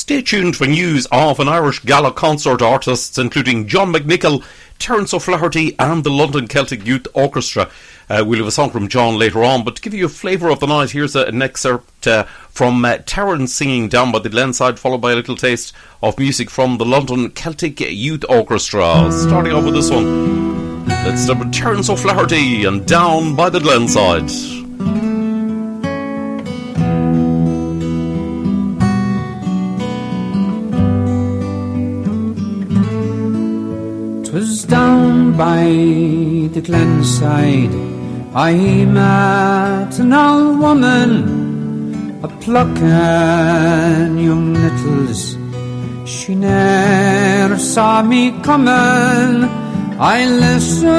Stay tuned for news of an Irish gala concert artists including John McNicholl, Terence O'Flaherty and the London Celtic Youth Orchestra. We'll have a song from John later on, but to give you a flavour of the night, here's an excerpt from Terence singing Down by the Glenside, followed by a little taste of music from the London Celtic Youth Orchestra. Starting off with this one, let's start with Terence O'Flaherty and Down by the Glenside. 'Twas down by the glenside I met an old woman, a plucking young nettles. She ne'er saw me coming. I listened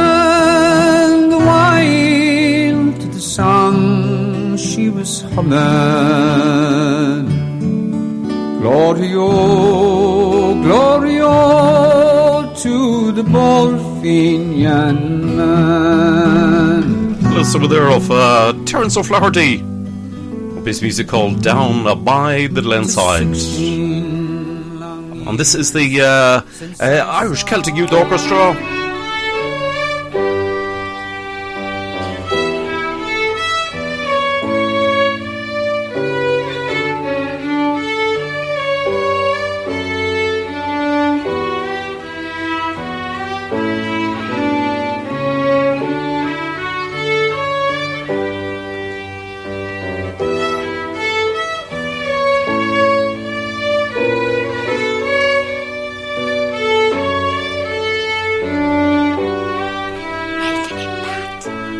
a while to the song she was humming. Glorio, Glorio, to the Bolfinian man. Listen to there of Terence O'Flaherty with his music called Down by the Glenside. And this is the Irish Celtic Youth Orchestra.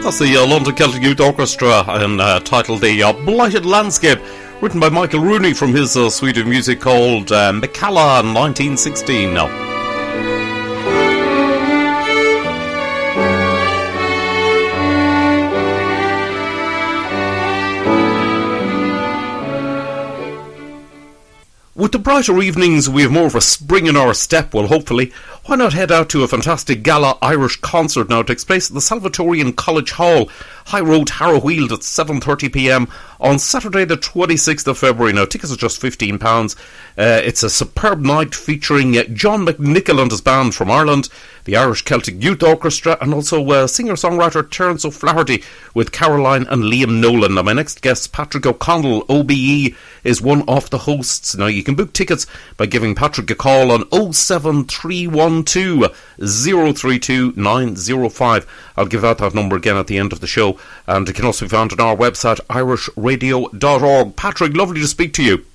That's the London Celtic Youth Orchestra, and titled The Blighted Landscape, written by Michael Rooney from his suite of music called McCalla in 1916. With the brighter evenings, we have more of a spring in our step. Well, hopefully, why not head out to a fantastic gala Irish concert now? It takes place at the Salvatorian College Hall, High Road, Harrow at 7:30pm on Saturday the 26th of February. Now, tickets are just £15. It's a superb night featuring John McNicholl and his band from Ireland, the Irish Celtic Youth Orchestra, and also singer-songwriter Terence O'Flaherty with Caroline and Liam Nolan. Now, my next guest, Patrick O'Connell, OBE, is one of the hosts. Now, you can book tickets by giving Patrick a call on 07312 032 905. I'll give out that number again at the end of the show, and it can also be found on our website, irishradio.org. Patrick, lovely to speak to you.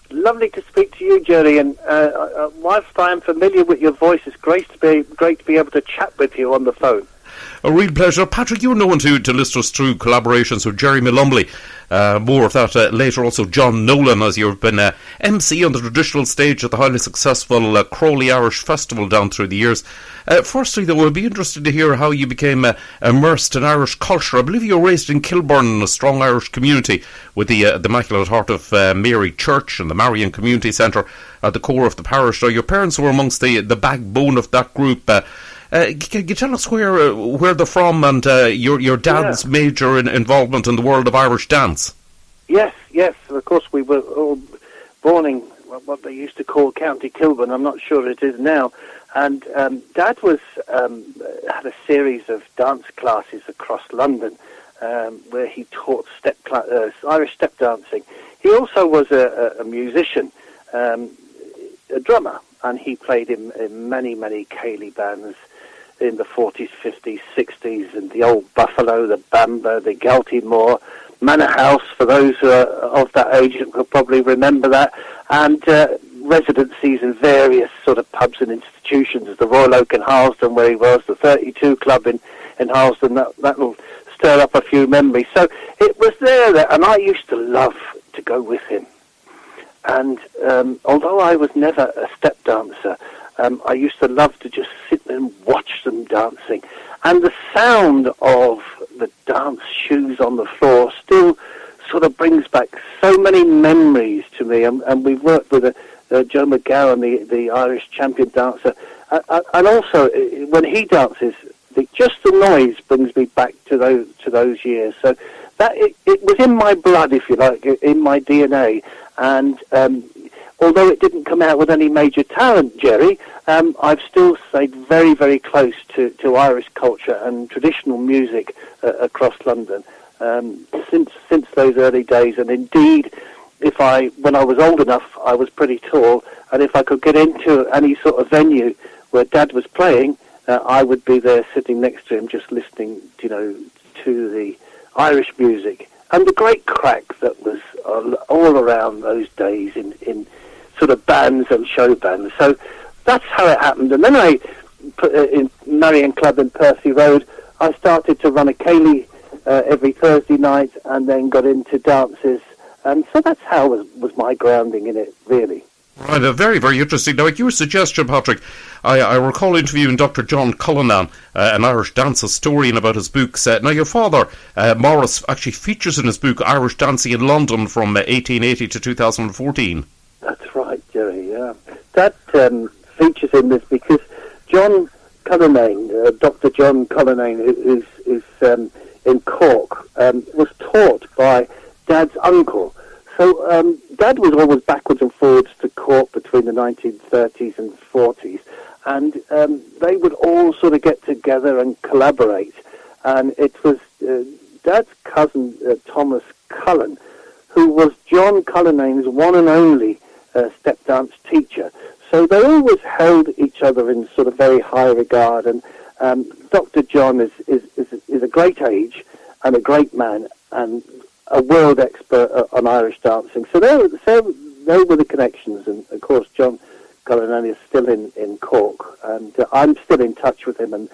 Lovely to speak to you, Jerry, and whilst I am familiar with your voice, it's great to be able to chat with you on the phone. A real pleasure. Patrick, you're known to listeners through collaborations with Jerry Mullumbly. More of that later. Also John Nolan, as you've been MC on the traditional stage at the highly successful Crowley Irish Festival down through the years. Firstly, though, I'd be interested to hear how you became immersed in Irish culture. I believe you were raised in Kilburn in a strong Irish community with the Immaculate Heart of Mary Church and the Marian Community Centre at the core of the parish. So your parents were amongst the backbone of that group. Can you tell us where they're from and your dad's major involvement in the world of Irish dance? Yes. Of course, we were all born in what they used to call County Kilburn. I'm not sure it is now. And Dad had a series of dance classes across London where he taught Irish step dancing. He also was a musician, a drummer, and he played in many, many ceilidh bands in the 40s, 50s, 60s, and the old Buffalo, the Bamba, the Galtymore, Manor House, for those who are of that age will probably remember that, and residencies in various sort of pubs and institutions, the Royal Oak in Harlesden where he was, the 32 Club in Harlesden, that will stir up a few memories. So it was there, and I used to love to go with him. And although I was never a step dancer, I used to love to just sit and watch them dancing. And the sound of the dance shoes on the floor still sort of brings back so many memories to me. And we've worked with Joe McGowan, the Irish champion dancer. And also, when he dances, just the noise brings me back to those years. So that it was in my blood, if you like, in my DNA. And although it didn't come out with any major talent, Jerry, I've still stayed very, very close to Irish culture and traditional music across London since those early days. And indeed, when I was old enough, I was pretty tall, and if I could get into any sort of venue where Dad was playing, I would be there sitting next to him, just listening, to the Irish music and the great crack that was all around those days in sort of bands and show bands. So that's how it happened. And then in Marion Club in Percy Road, I started to run a ceilidh every Thursday night, and then got into dances. And so that's how was my grounding in it, really. Right, very, very interesting. Now, at your suggestion, Patrick, I recall interviewing Dr. John Cullinan, an Irish dance historian, about his books. Now, your father, Morris, actually features in his book Irish Dancing in London from 1880 to 2014. That's right, Jerry, yeah. That features in this because John Cullinan, Dr. John Cullinan, who's in Cork, was taught by Dad's uncle. So Dad was always backwards and forwards to Cork between the 1930s and 40s, and they would all sort of get together and collaborate. And it was Dad's cousin, Thomas Cullen, who was John Cullinan's one and only step dance teacher. So they always held each other in sort of very high regard. And Dr. John is a great age and a great man, and a world expert on Irish dancing. So they were the connections, and of course John Cullinan is still in Cork, and I'm still in touch with him, and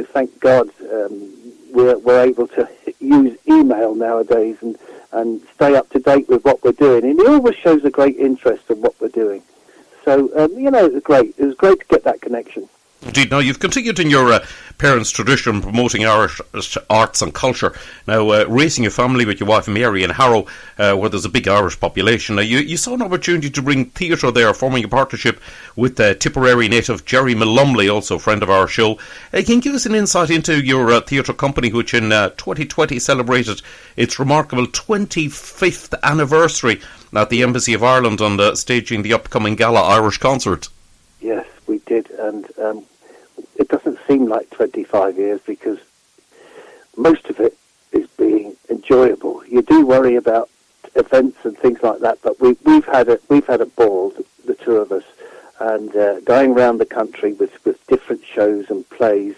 thank God we're able to use email nowadays and stay up to date with what we're doing, and he always shows a great interest in what we're doing. So it was great. It was great to get that connection. Indeed. Now, you've continued in your parents' tradition promoting Irish arts and culture. Now, raising a family with your wife Mary in Harrow, where there's a big Irish population. Now, you saw an opportunity to bring theatre there, forming a partnership with Tipperary native Jerry Malumley, also a friend of our show. Can you give us an insight into your theatre company, which in 2020 celebrated its remarkable 25th anniversary at the Embassy of Ireland on staging the upcoming gala Irish concert? Yes, we did, and it doesn't seem like 25 years because most of it is being enjoyable. You do worry about events and things like that, but we've had a ball, the two of us, and going around the country with different shows and plays.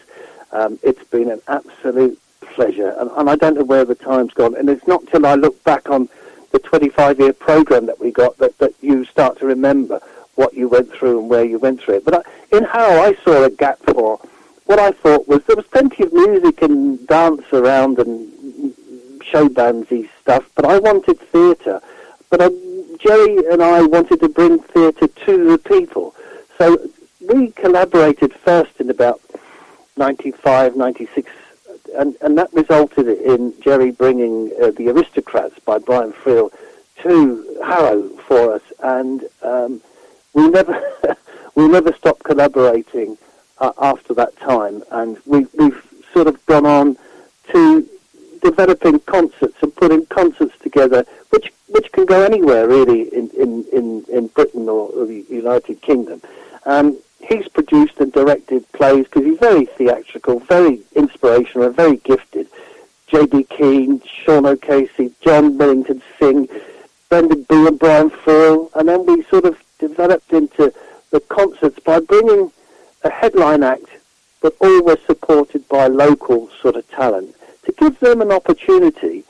It's been an absolute pleasure, and I don't know where the time's gone. And it's not till I look back on the 25-year program that we got that you start to remember what you went through and where you went through it. But in Harrow, I saw a gap for what I thought was there was plenty of music and dance around and show bandsy stuff, but I wanted theatre. But Jerry and I wanted to bring theatre to the people. So we collaborated first in about 95, 96, and that resulted in Jerry bringing The Aristocrats by Brian Friel to Harrow for us, and we never stopped collaborating after that time, and we've sort of gone on to developing concerts and putting concerts together, which can go anywhere really in Britain or the United Kingdom. He's produced and directed plays because he's very theatrical, very inspirational, and very gifted. J.B. Keane, Sean O'Casey, John Millington Singh, Brendan B. and Brian Friel, and then we sort of developed into the concerts by bringing a headline act, but always supported by local sort of talent, to give them an opportunity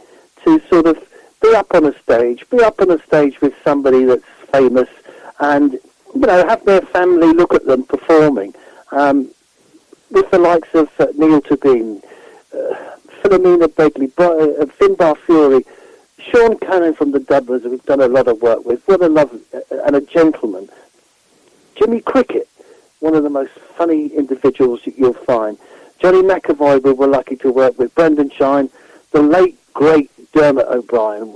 to sort of be up on a stage with somebody that's famous, and have their family look at them performing, with the likes of Neil Tabine, Philomena Begley, Finbar Fury, Sean Cannon from the Dubblers, who we've done a lot of work with, what a love and a gentleman. Jimmy Cricket, one of the most funny individuals that you'll find. Johnny McAvoy, we were lucky to work with. Brendan Shine, the late, great Dermot O'Brien,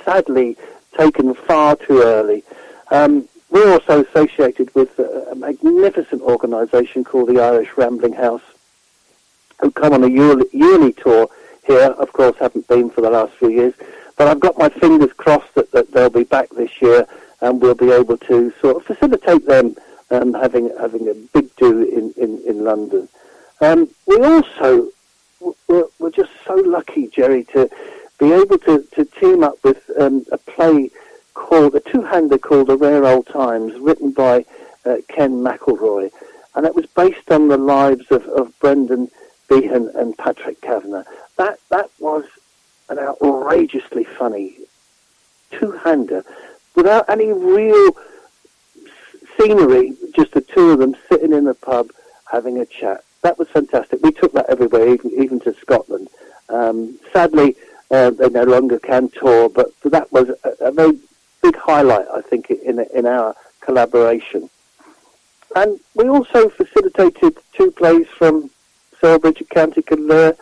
sadly taken far too early. We're also associated with a magnificent organisation called the Irish Rambling House, who come on a yearly tour here. Of course, haven't been for the last few years, but I've got my fingers crossed that they'll be back this year. and we'll be able to sort of facilitate them having a big do in London. We also were just so lucky, Jerry, to be able to team up with a play called, a two-hander called A Rare Old Times, written by Ken McElroy, and it was based on the lives of Brendan Behan and Patrick Kavanagh. That was an outrageously funny two-hander without any real scenery, just the two of them sitting in a pub having a chat. That was fantastic. We took that everywhere, even to Scotland. Sadly, they no longer can tour, but that was a very big highlight, I think, in our collaboration. And we also facilitated two plays from Selbridge and County Kildare,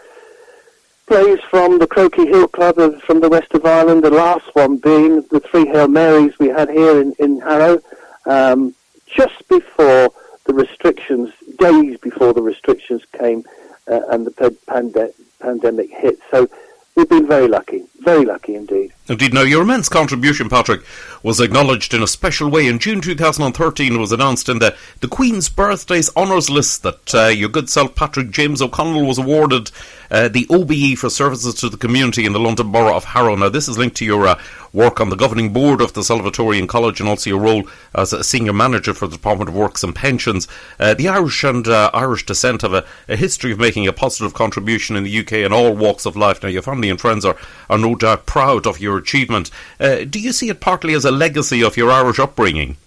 plays from the Croquet Hill Club from the west of Ireland, the last one being the Three Hail Marys we had here in Harrow, just before the restrictions, days before the restrictions came and the pandemic hit. So we've been very lucky indeed. Indeed. Now, your immense contribution, Patrick, was acknowledged in a special way. In June 2013, it was announced in the Queen's Birthdays Honours List that your good self, Patrick James O'Connell, was awarded the OBE for services to the community in the London Borough of Harrow. Now, this is linked to your work on the governing board of the Salvatorian College and also your role as a senior manager for the Department of Works and Pensions. The Irish and Irish descent have a history of making a positive contribution in the UK in all walks of life. Now, your family and friends are no doubt proud of your achievement. Do you see it partly as a legacy of your Irish upbringing?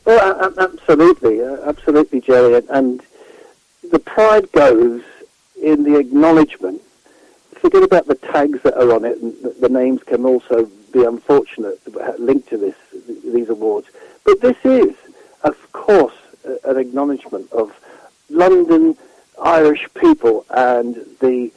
Well, absolutely, Jerry. And the pride goes in the acknowledgement. Forget about the tags that are on it, and the names can also be unfortunate linked to these awards. But this is, of course, an acknowledgement of London Irish people and the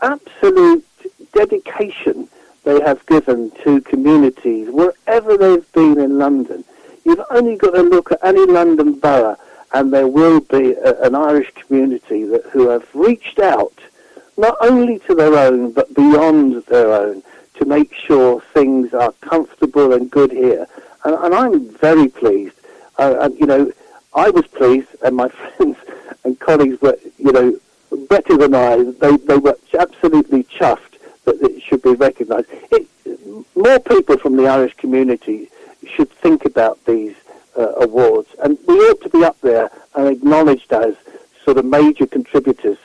absolute dedication they have given to communities wherever they've been in London. You've only got to look at any London borough and there will be an Irish community who have reached out not only to their own but beyond their own to make sure things are comfortable and good here. And I'm very pleased. I was pleased, and my friends and colleagues were, better than I. They were absolutely chuffed that it should be recognised. More people from the Irish community should think about these awards, and we ought to be up there and acknowledged as sort of major contributors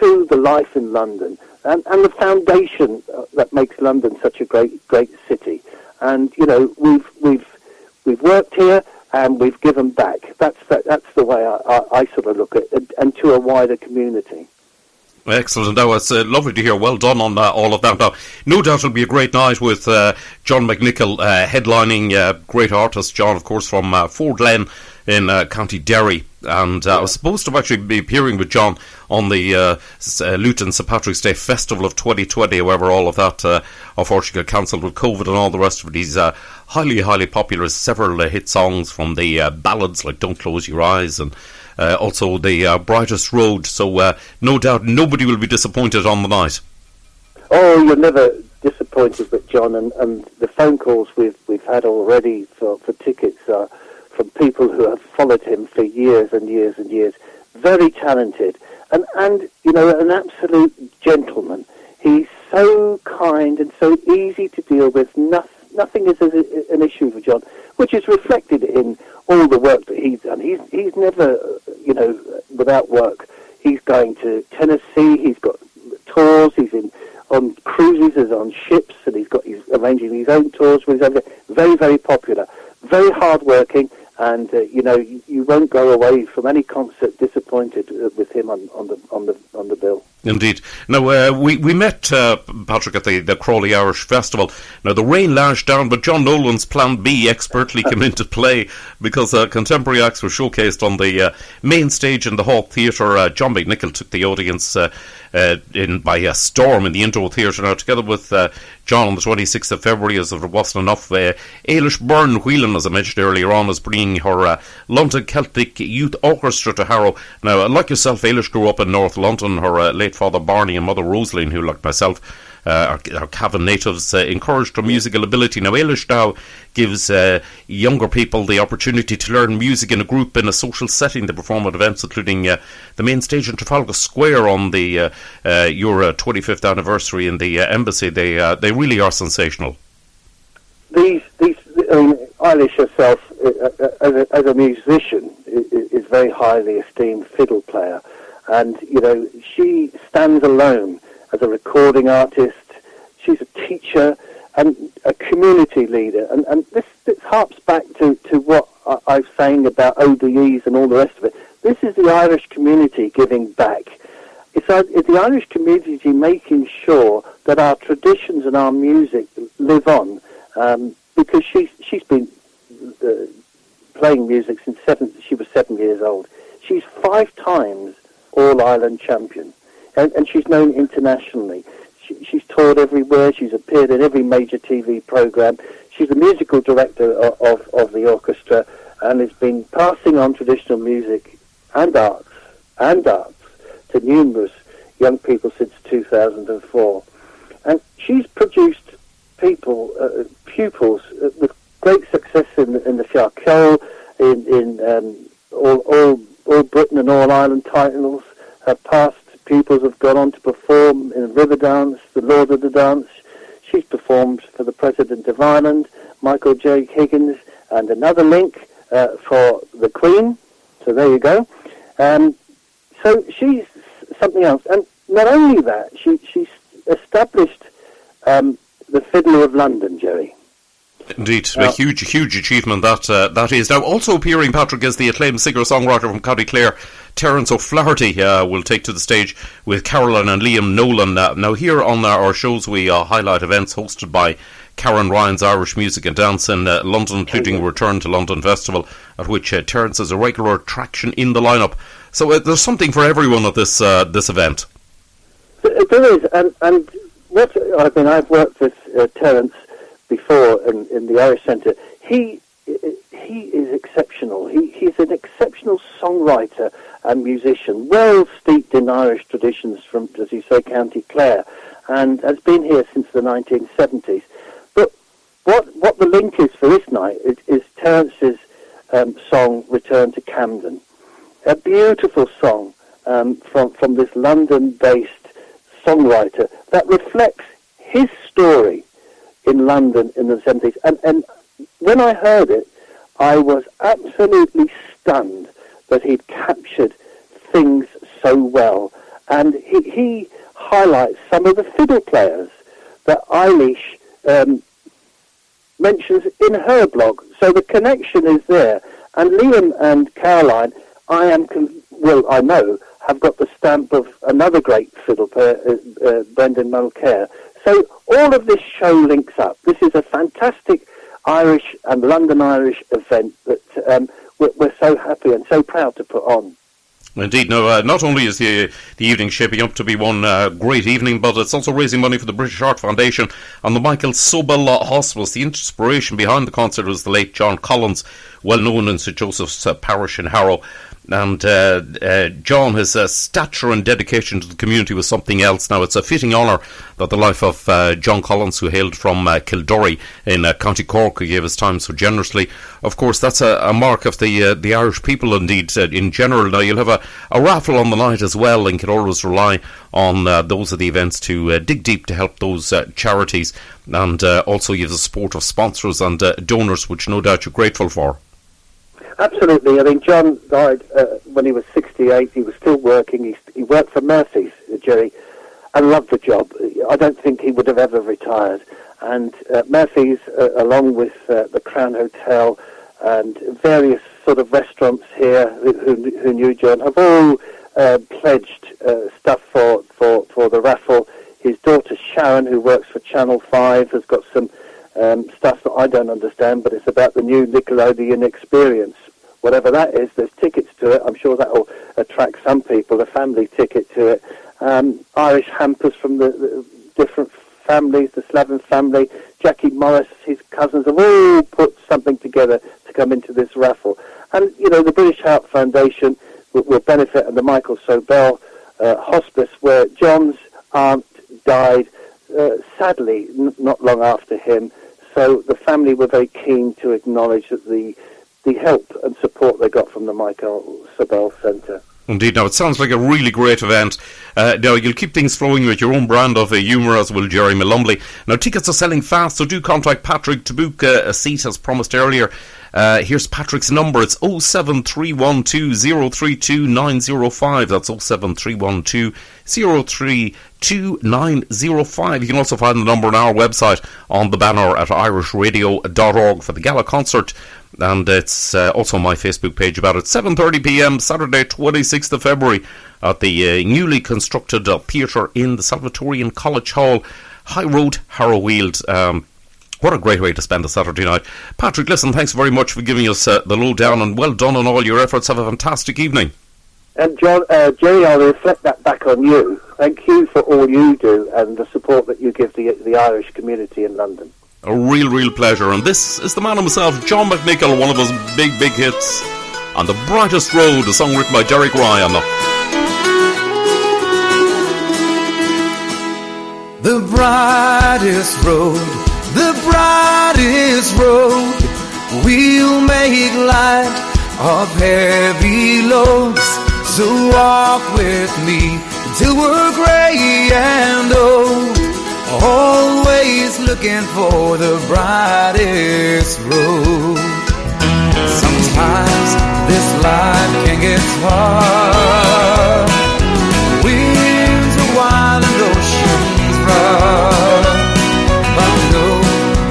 to the life in London and the foundation that makes London such a great city. And we've worked here and we've given back. That's the way I sort of look at it, and to a wider community. Excellent. Now, it's lovely to hear. Well done on all of that. Now, no doubt it'll be a great night with John McNicholl headlining. Great artist, John, of course, from Fort Glen in County Derry. And I was supposed to actually be appearing with John on the Luton St Patrick's Day Festival of 2020. However, all of that unfortunately got cancelled with COVID and all the rest of it. He's highly popular. Several hit songs from the ballads like Don't Close Your Eyes and also the Brightest Road. So no doubt nobody will be disappointed on the night. Oh, you're never disappointed with John, and the phone calls we've had already for tickets are from people who have followed him for years and years and years. Very talented and an absolute gentleman. He's so kind and so easy to deal with. Nothing is an issue for John, which is reflected in all the work that he's done. He's never, without work. He's going to Tennessee. He's got tours. He's on cruises. He's on ships, and he's arranging his own tours. Very, very popular. Very hard-working. And you won't go away from any concert disappointed with him on the bill. Indeed. Now we met Patrick at the Crawley Irish Festival. Now the rain lashed down, but John Nolan's Plan B expertly came into play because contemporary acts were showcased on the main stage in the Hawk Theatre. John McNicholl took the audience by storm in the Indoor Theatre. Now together with John on the 26th of February, as if it wasn't enough, Ailish Byrne Whelan, as I mentioned earlier on, is bringing her London Celtic Youth Orchestra to Harrow. Now, like yourself, Ailish grew up in North London. Her late father Barney and mother Rosaline, who, like myself, our Cavan natives, encouraged their musical ability. Now, Eilish now gives younger people the opportunity to learn music in a group in a social setting. They perform at events including the main stage in Trafalgar Square on the your 25th anniversary in the embassy. They really are sensational. Eilish herself, as a musician, is very highly esteemed fiddle player, and she stands alone as a recording artist. She's a teacher and a community leader, and this harps back to what I was saying about ODEs and all the rest of it. This is the Irish community giving back. It's the Irish community making sure that our traditions and our music live on, because she's been playing music since she was 7 years old. She's 5 times All-Ireland champion, and she's known internationally. She's toured everywhere. She's appeared in every major TV program. She's the musical director of the orchestra, and has been passing on traditional music and arts to numerous young people since 2004. And she's produced pupils with great success in the Fiacol, in all Britain and All Ireland titles. Her past pupils have gone on to perform in River Dance, the Lord of the Dance. She's performed for the President of Ireland, Michael J. Higgins, and another link for the Queen. So there you go. So she's something else. And not only that, she's established the Fiddler of London, Jerry. Indeed, a huge achievement that is. Now, also appearing, Patrick, is the acclaimed singer-songwriter from County Clare, Terence O'Flaherty, will take to the stage with Caroline and Liam Nolan. Now, here on our shows, we highlight events hosted by Karen Ryan's Irish Music and Dance in London, including a Return to London Festival, at which Terence is a regular attraction in the lineup. So there's something for everyone at this event. There is, and I've worked with Terence before in the Irish Centre. He is exceptional. He's an exceptional songwriter and musician, well steeped in Irish traditions from, as you say, County Clare, and has been here since the 1970s. But what the link is for this night is Terence's song "Return to Camden," a beautiful song from this London-based songwriter that reflects his story in London in the 70s. And when I heard it, I was absolutely stunned that he'd captured things so well. And he highlights some of the fiddle players that Eilish mentions in her blog. So the connection is there. And Liam and Caroline, I know, have got the stamp of another great fiddle player, Brendan Mulcair. So all of this show links up. This is a fantastic Irish and London Irish event that we're so happy and so proud to put on. Indeed. No, not only is the evening shaping up to be one great evening, but it's also raising money for the British Heart Foundation and the Michael Sobel Hospice. The inspiration behind the concert was the late John Collins, well known in St Joseph's Parish in Harrow. And John, his stature and dedication to the community was something else. Now, it's a fitting honour that the life of John Collins, who hailed from Kildorrery in County Cork, who gave his time so generously. Of course, that's a mark of the Irish people, indeed, in general. Now, you'll have a raffle on the night as well, and can always rely on those at the events to dig deep to help those charities. And also you have the support of sponsors and donors, which no doubt you're grateful for. Absolutely. I mean, John died when he was 68. He was still working. He worked for Murphy's, Jerry, and loved the job. I don't think he would have ever retired. And Murphy's, along with the Crown Hotel and various sort of restaurants here who knew John, have all pledged stuff for the raffle. His daughter Sharon, who works for Channel 5, has got some stuff that I don't understand, but it's about the new Nickelodeon experience. Whatever that is, there's tickets to it. I'm sure that will attract some people, a family ticket to it. Irish hampers from the different families, the Slavin family. Jackie Morris, his cousins, have all put something together to come into this raffle. And, the British Heart Foundation will benefit, and the Michael Sobel Hospice, where John's aunt died sadly not long after him. So the family were very keen to acknowledge that the help and support they got from the Michael Sabel Centre. Indeed. Now, it sounds like a really great event. Now, you'll keep things flowing with your own brand of humour, as will Jerry Malumley. Now, tickets are selling fast, so do contact Patrick to book a seat, as promised earlier. Here's Patrick's number. It's 07312032905. That's 07312032905. You can also find the number on our website on the banner at irishradio.org for the gala concert. And it's also on my Facebook page about it. 7:30pm, Saturday 26th of February at the newly constructed theatre in the Salvatorian College Hall, High Road, Harrow. What a great way to spend a Saturday night. Patrick, listen, thanks very much for giving us the lowdown, and well done on all your efforts. Have a fantastic evening. And John, Jerry, I'll reflect that back on you. Thank you for all you do and the support that you give the Irish community in London. A real pleasure. And this is the man himself, John McNicholl, one of his big hits, On the Brightest Road, a song written by Derek Ryan. The brightest road, the brightest road, we'll make light of heavy loads. So walk with me till we're gray and old, always looking for the brightest road. Sometimes this life can get tough, winds are wild and oceans rough. But know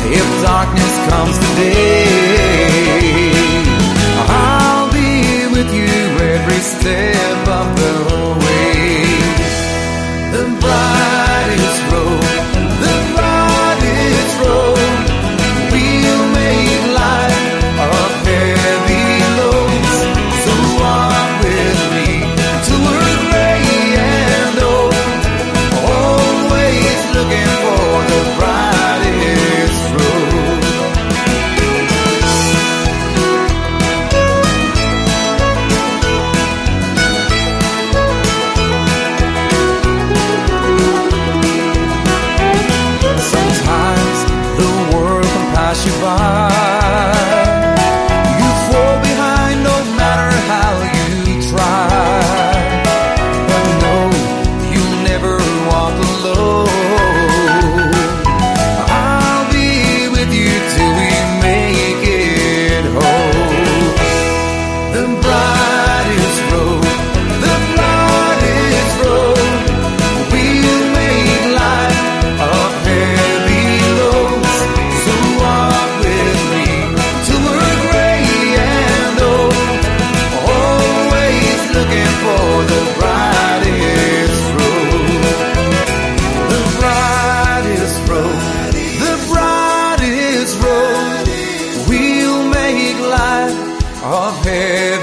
if darkness comes today, I'll be with you every step of the way. The brightest road, the brightest road, we'll make light of heavy loads. So walk with me till we're gray and old, always looking for the brightest road. Sometimes the world can pass you by. You fall behind no matter how you try. But no, you'll never walk alone. I'll be with you till we make it home. The brightest road, the brightest road, we'll make light of heavy loads. So walk with me till we're gray and old, always looking for the brightest road. The brightest road, the brightest road, we'll make light of heavy